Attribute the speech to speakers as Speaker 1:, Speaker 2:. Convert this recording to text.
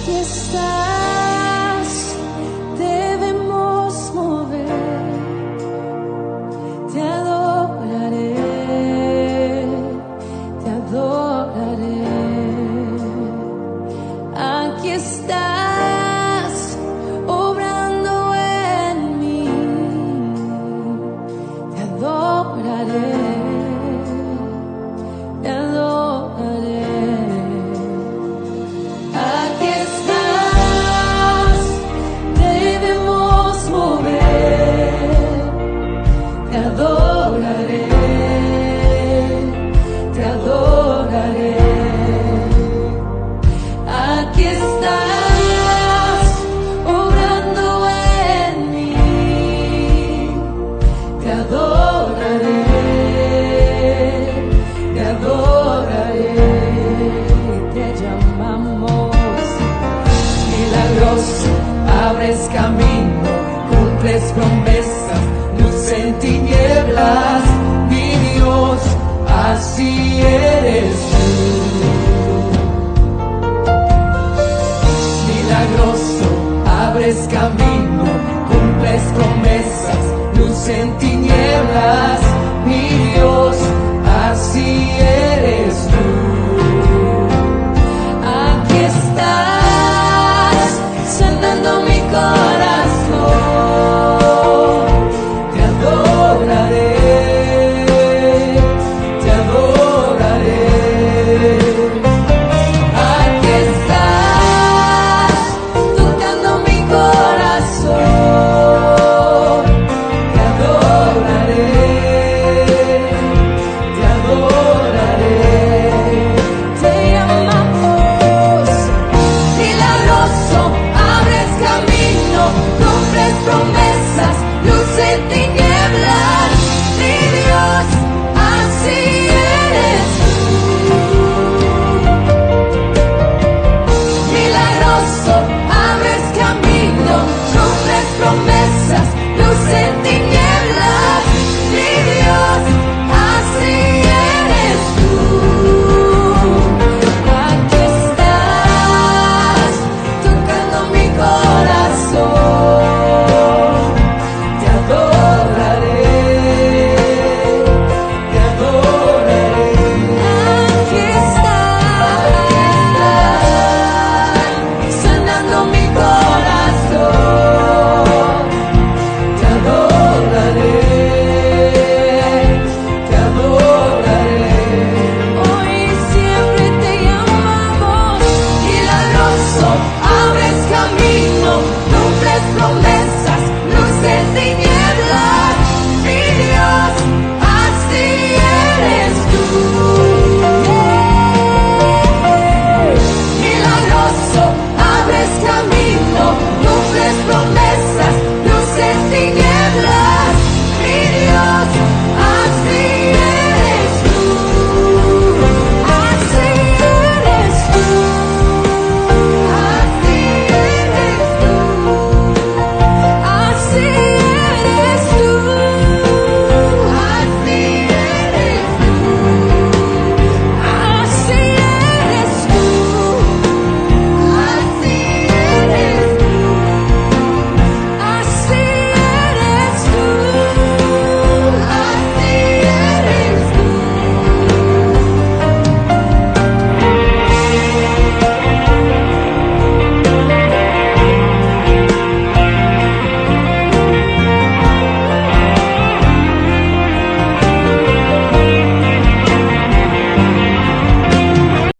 Speaker 1: Aquí estás, debemos mover, te adoraré, te adoraré. Aquí estás, obrando en mí, te adoraré, te adoraré. Aquí estás, debemos mover, te adoraré, te adoraré. Aquí estás, obrando en mí, te adoraré, te adoraré. Te llamamos milagroso, abres camino, cumples promesas, luz en tinieblas, mi Dios, así eres tú. Milagroso, abres camino, cumples promesas, luz en tinieblas, mi Dios, así eres tú. Aquí estás.